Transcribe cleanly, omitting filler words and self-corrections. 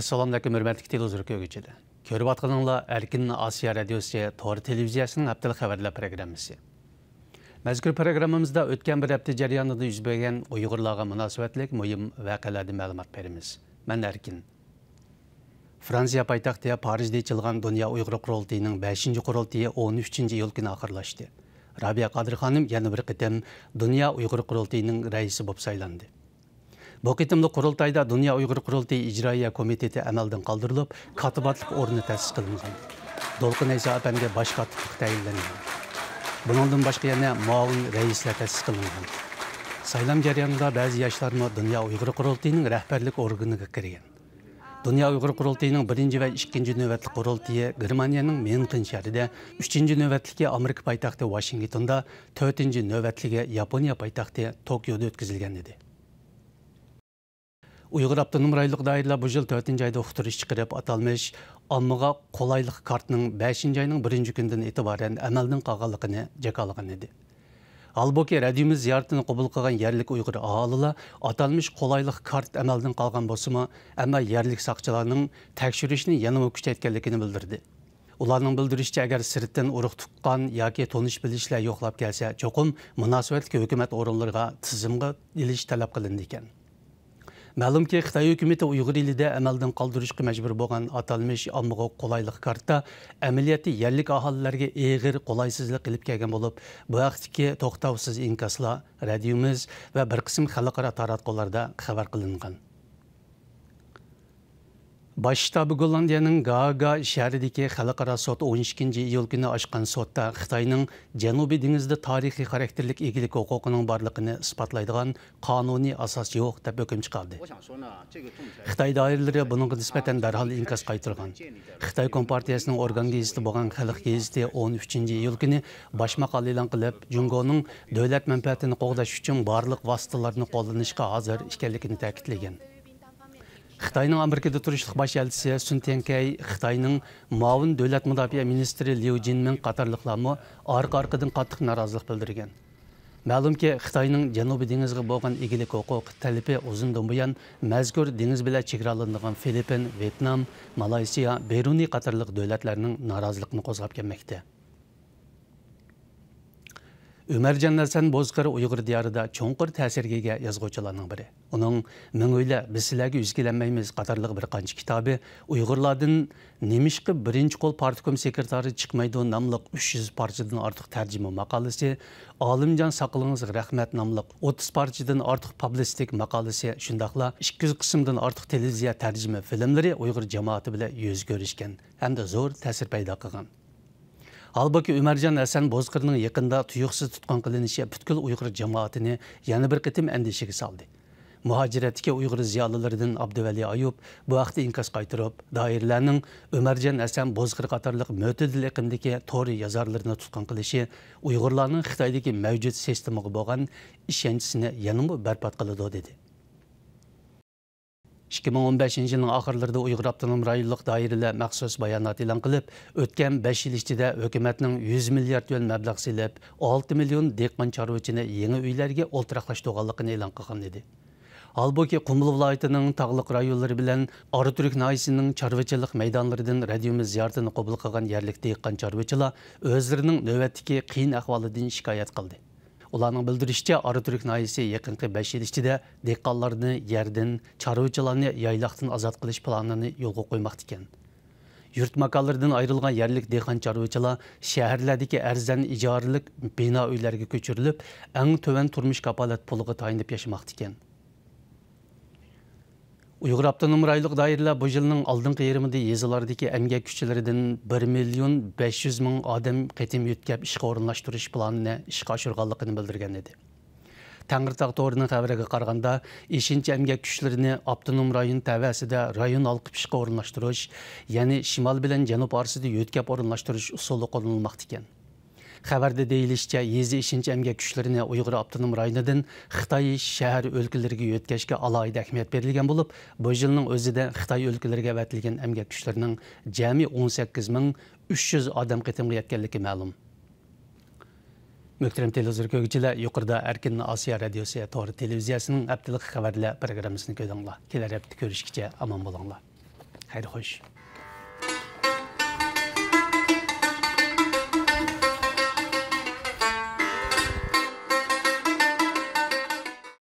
Assalamu alaykum hörmətli televizor kögüçülər. Görüp atqanınla Erkin Asiya Radiosu Tor televiziyasının haftalık haberler programısı. Mazkur programımızda ötken bir hafta jarayonida yuz bergan Uyg'urlarga munosabatlik muhim voqealardan ma'lumot beramiz. Men Erkin. Fransiya poytaxti Parijda ochilgan Dünya Uyg'ur qurultayining 5-qurultayi 13-iyul kuni oxirlashdi. Rabia Qadir xonim yana bir qitim Dünya Uyg'ur qurultayining raisi bo'lib saylandi. Bu qitimli qurultayda Dünya Uyg'ur qurultayi ijroiya komiteti amaldan qoldirilib, katibatlik o'rni ta'sis qilingan. Dolqin Aysa apamga bosh kotiblik tayinlangan. Bundan başqa yana muavin raislar ta'sis qilingan. Saylam jarayonida ba'zi yoshlarni Dünya Uyg'ur qurultayining rahbarlik organiga kirgan. Dünya Uyg'ur qurultayining 1 va 2 navbatli qurultayi Germaniyaning München shahrida, 3 navbatligi Amerika poytaxti Washingtonda, 4 navbatligi Yaponiya poytaxti Tokioda o'tkazilgan edi. Uyghur Abdunum Raylık dairələr bu yıl 4-cü ayda uqtırış çıxırıb atalmış ammağa qolaylıq kartının 5-ci ayının 1-ci gündən etibarən əməldən qalğanlığını cəkalığın idi. Halbuki radiomiz ziyaretini qabul qılğan yerlik Uyghur ahalilar atalmış qolaylıq kart əməldən qalğan bolsa, amma yerlik saqçılarının təkşürüşünü yanımı küçəytkənligini bildirdi. Ularning bildirishicha, agar sirtdan urug' tuqqan yoki tonish bilishlar yo'qlab kelsa, cho'qim munosabatli hukumat o'rinlariga tizimga ilish talab qilindi ekan. Ma'lumki, Xitoy hukumati Uyg'ur elida amaldan qoldirishga majbur bo'lgan atalmish ommaga qulaylik karta amaliyoti yerlik aholilarga og'ir qulaysizlik qilib kelgan bo'lib, bu vaqtdagi to'xtovsiz inkaslar radiomiz va bir qism xalqaro taratqularda xabar qilingan. Baş shtabi Gollandiyaning Gaaga shahridagi xalqaro sud 12-iyul kuni ochgan sudda Xitoyning Janubiy dengizda tarixiy xarakterlik egilik huquqining borligini isbotlaydigan qonuniy asos yo'q deb hukm chiqardi. Xitoy doiralari buningga nisbatan darhol inkas qaytargan. Xitoy Kompartiyasining organ gazeti bo'lgan Xalq gazeti 13-iyul kuni bosh maqola e'lon qilib, Jungoning davlat manfaatini qo'g'dash uchun barliq vositalarni qo'llanishga hozir ekanligini ta'kidlagan. Xitoyning Amerikada turishliq bosh elchisi Sun Tiankay, Xitoyning muavin davlat mudofaa ministri Liu Jinmin qatorliqlarni orqa-orqadan qattiq norozilik bildirgan. Ma'lumki, Xitoyning Janubiy dengizga bo'lgan egilik huquq talabi uzundan buyon mazkur dengiz bilan chegaralanadigan Filippin, Vyetnam, Malayziya, Bruney qatorliq davlatlarning noroziligini qo'zg'ab kelmoqda. Ömercan Hasan Bozkır Uyghur diyarida cho'nqir ta'sirga ega yozuvchilarning biri. Uning "Ming o'yla biz sizlarga yuzkilanmaymiz" qatorliq bir qancha kitobi Uyg'urlardan nemishqi birinchi qo'l partikom sekretari chiqmaydi nomli 300 parchadan ortiq tarjima maqolasi, Olimjon saqlingizga rahmat nomli 30 parchadan ortiq publistik maqolasi, shundaqla 200 qismdan ortiq televiziya tarjima filmlari Uyg'ur jamoati bilan yuz ko'rishgan hamda zo'r ta'sir paydo qilgan. Halbuki Ömercan Hasan Bozkır'ның yaqında tuyuqsiz tutqan qilinishi butkul Uyg'ur jamoatini yana bir qitim andishiga soldi. Muhojiratdagi Uyg'ur ziyolilaridan Abduvali Ayub bu vaqtda inkas qaytarib, doiralarning Ömercan Hasan Bozkır qatorliq mo'tadil iqimdagi to'g'ri yozarlarni tutqan qilishi Uyg'urlarning Xitoydagi mavjud sistemaga bo'lgan ishonchisini yanada barbod qiladi dedi. 2015-yilning oxirlarida Uyg'ur Abdunum rayonlik doiralar maxsus bayonot e'lon qilib, o'tgan 5 yil ichida hukumatning 100 milliard yuan mablag' silib, 6 million dehqon chorvachini yangi uylarga o'ltiraqlashtirganligini e'lon qilgan edi. Halbuki Qumli viloyatining tog'liq rayonlari bilan Oraturk noyisining chorvachilik maydonlaridan radiomiz ziyoratini qabul qilgan yerlik dehqon chorvachilar o'zlarining navbatdagi qiyin ahvolidan shikoyat qildi. Ularning bildirishicha, Oraturk noyisi yaqinqi 5 yil ichida dehqonlarni yerdan, chorvachilarni yayloqdan ozod qilish planini yo'lga qo'ymoqda ekan. Yurt makonlaridan ayrilgan yerlik dehqon chorvachilar shaharlardagi arzon ijoralik bino uylarga ko'chirilib, eng to'van turmush kafolat puliga tayinib yashamoqda ekan. Uyghur Abdunum rayonlik doiralar bu yilning oldingi yarmida yezilardagi emgak kuchlaridan 1.500.000 odam qitim yo'tkab ishga o'rinlashtirish planini ishga oshirganligini bildirgan edi. Tangirtog' to'g'rining xabariga qaraganda, 5-chi emgak kuchlarini Abdunum rayon tavasida rayon olqib ishga o'rinlashtirish, ya'ni shimol bilan janub orasida yo'tkab o'rinlashtirish usuli qo'llanilmoqda ekan. Xabarda deyilishicha, yezi 5-chi emgak kuchlarini Uyg'ur Abdunum rayonidan Xitoy shahar o'lkalariga yo'tkashga alohida ahamiyat berilgan bo'lib, bu yilning o'zida Xitoy o'lkalariga avatilgan emgak kuchlarining jami 18.300 odam qitimga yetganligi ma'lum. Muhtaram televizor ko'ruvchilar, yuqorida Erkin Asiya Radiosu Tor televiziyasining haftalik xabarlar programmasini ko'rdinglar. Kelar hafta ko'rishguncha omon bo'linglar. Xayr xo'sh.